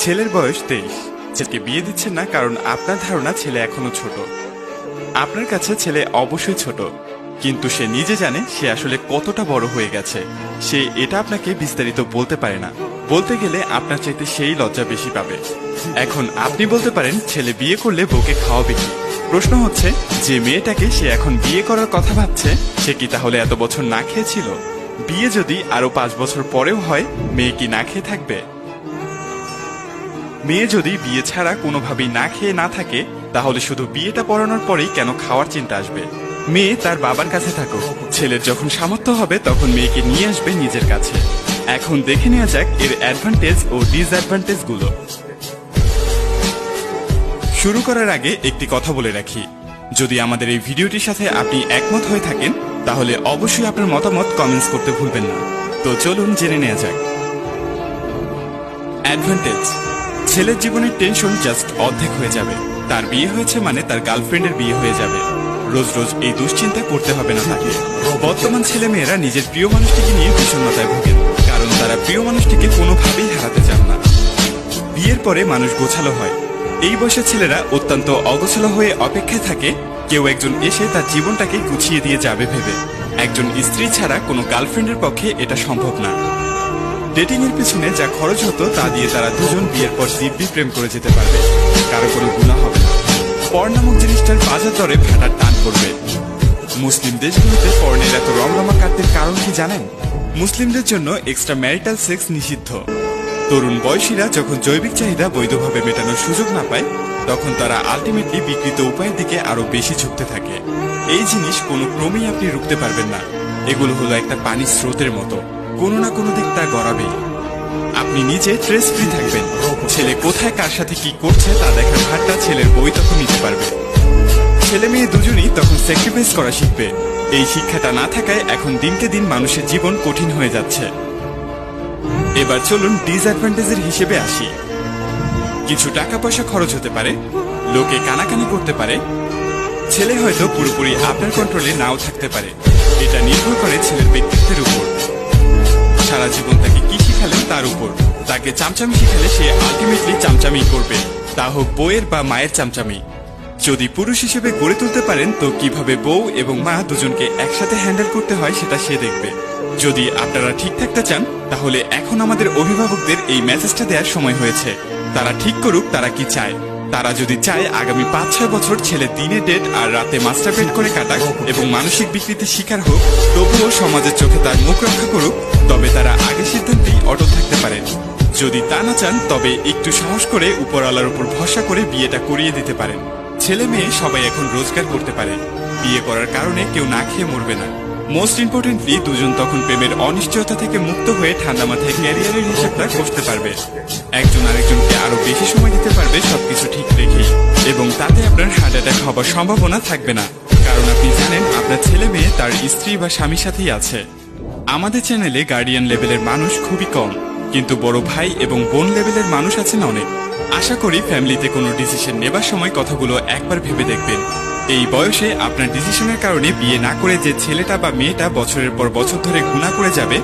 ছেলের বয়স 23। ছেলেকে বিয়ে দিচ্ছেন না কারণ আপনার ধারণা ছেলে এখনো ছোট। আপনার কাছে ছেলে অবশ্যই ছোট, কিন্তু সে নিজে জানে সে আসলে কতটা বড় হয়ে গেছে। সে এটা আপনাকে বিস্তারিত বলতে পারে না। বলতে গেলে আপনার চাইতে সেই লজ্জা বেশি পাবে। এখন আপনি বলতে পারেন ছেলে বিয়ে করলে বউকে খাওয়াবে কি। প্রশ্ন হচ্ছে, যে মেয়েটাকে সে এখন বিয়ে করার কথা ভাবছে সে কি তাহলে এত বছর না খেয়েছিল? বিয়ে যদি আরো 5 বছর পরেও হয়, মেয়ে কি না খেয়ে থাকবে? মেয়ে যদি বিয়ে ছাড়া কোনোভাবেই না খেয়ে না থাকে, তাহলে শুধু বিয়েটা পড়ানোর পরেই কেন খাওয়ার চিন্তা আসবে? মেয়ে তার বাবার কাছে থাকুক, ছেলের যখন সামর্থ্য হবে তখন মেয়েকে নিয়ে আসবে নিজের কাছে। এখন দেখে নেওয়া যাক এর অ্যাডভান্টেজ ও ডিসঅ্যাডভান্টেজ গুলো। শুরু করার আগে একটি কথা বলে রাখি, যদি আমাদের এই ভিডিওটির সাথে আপনি একমত হয়ে থাকেন তাহলে অবশ্যই আপনার মতামত কমেন্টস করতে ভুলবেন না। তো চলুন জেনে নেওয়া যাক। অ্যাডভান্টেজ: ছেলের জীবনের টেনশন জাস্ট অর্ধেক হয়ে যাবে। তার বিয়ে হয়েছে মানে তার গার্লফ্রেন্ডের বিয়ে হয়ে যাবে। রোজ রোজ এই দুশ্চিন্তা করতে হবে না তাকে। বর্তমান ছেলে মেয়েরা নিজের প্রিয় মানুষটিকে নিয়ে বিষণ্ণতায় ভোগেন, কারণ তারা প্রিয় মানুষটিকে কোনোভাবেই হারাতে চান না। বিয়ের পরে মানুষ গোছালো হয়। এই বয়সের ছেলেরা অত্যন্ত অগোছালো হয়ে অপেক্ষায় থাকে কেউ একজন এসে তার জীবনটাকে গুছিয়ে দিয়ে যাবে ভেবে। একজন স্ত্রী ছাড়া কোনো গার্লফ্রেন্ডের পক্ষে এটা সম্ভব না। ডেটিং এর পিছনে যা খরচ হতো তা দিয়ে তারা দুজন বিয়ের পর দিব্যি প্রেম করে যেতে পারবে, কারো কোনো গুনাহ হবে না। পর্ন নামক জিনিসটার বাজার দরে ভাটার টান পড়বে। মুসলিম দেশগুলোতে পর্নের এত রমরমা কাটতির কারণ কি জানেন? মুসলিমদের জন্য এক্সট্রা ম্যারিটাল সেক্স নিষিদ্ধ। তরুণ বয়সীরা যখন জৈবিক চাহিদা বৈধভাবে মেটানোর সুযোগ না পায়, তখন তারা আলটিমেটলি বিকৃত উপায়ের দিকে আরো বেশি ঝুঁকতে থাকে। এই জিনিস কোনো ক্রমেই আপনি রুখতে পারবেন না। এগুলো হলো একটা পানির স্রোতের মতো, কোনো না কোনো দিক তা গড়াবেই। আপনি নিজে স্ট্রেস ফ্রি থাকবেন। ছেলে কোথায় কার সাথে কি করছে তা দেখার ভারটা ছেলের বই তখন নিতে পারবে। ছেলে মেয়ে দুজনই তখন স্যাক্রিফাইস করা শিখবে। এই শিক্ষাটা না থাকায় এখন দিনকে দিন মানুষের জীবন কঠিন হয়ে যাচ্ছে। এবার চলুন ডিসঅ্যাডভান্টেজের হিসেবে আসি। কিছু টাকা পয়সা খরচ হতে পারে, লোকে কানাকানি করতে পারে, ছেলে হয়তো পুরোপুরি আপনার কন্ট্রোলে নাও থাকতে পারে। এটা নির্ভর করে ছেলের ব্যক্তিত্বের উপর। সারা জীবন তাকে কি শিখালেন তার উপর। তাকে চামচামি শিখালে সে আলটিমেটলি চামচামি করবে, তা হোক বউয়ের বা মায়ের চামচামি। যদি পুরুষ হিসেবে গড়ে তুলতে পারেন তো কিভাবে বউ এবং মা দুজনকে একসাথে হ্যান্ডেল করতে হয় সেটা সে দেখবে। যদি আপনারা ঠিক থাকতে চান তাহলে এখন আমাদের অভিভাবকদের এই মেসেজটা দেওয়ার সময় হয়েছে। তারা ঠিক করুক তারা কি চায়। তারা যদি চায় আগামী 5-6 বছর ছেলে দিনে ডেট আর রাতে মাস্টারবেড করে কাটাক এবং মানসিক বিকৃতির শিকার হোক, তবুও সমাজের চোখে তার মুখ রক্ষা করুক, তবে তারা আগের সিদ্ধান্তেই অটল থাকতে পারেন। যদি তা না চান তবে একটু সাহস করে উপরওয়ালার উপর ভরসা করে বিয়েটা করিয়ে দিতে পারেন। ছেলে মেয়ে সবাই এখন রোজগার করতে পারে। বিয়ে করার কারণে কেউ না খেয়ে মরবে না। মোস্ট ইম্পর্টেন্টলি দুজন তখন প্রেমের অনিশ্চয়তা থেকে মুক্ত হয়ে ঠান্ডা মাথায় ক্যারিয়ারের হিসাবটা কষতে পারবে। একজন আরেকজনকে আরো বেশি সময় দিতে পারবে সবকিছু ঠিক রেখেই, এবং তাতে আপনার হার্ট অ্যাটাক হবার সম্ভাবনা থাকবে না, কারণ আপনি জানেন আপনার ছেলে মেয়ে তার স্ত্রী বা স্বামীর সাথেই আছে। আমাদের চ্যানেলে গার্ডিয়ান লেভেলের মানুষ খুবই কম, কিন্তু বড় ভাই এবং বোন লেভেলের মানুষ আছেন অনেক। আশা করি ফ্যামিলিতে কোনো ডিসিশন নেবার সময় কথাগুলো একবার ভেবে দেখবেন। এই বয়সে আপনার ডিসিশনের কারণে বিয়ে না করে যে ছেলেটা বা মেয়েটা বছরের পর বছর ধরে গুনাহ করে যাবে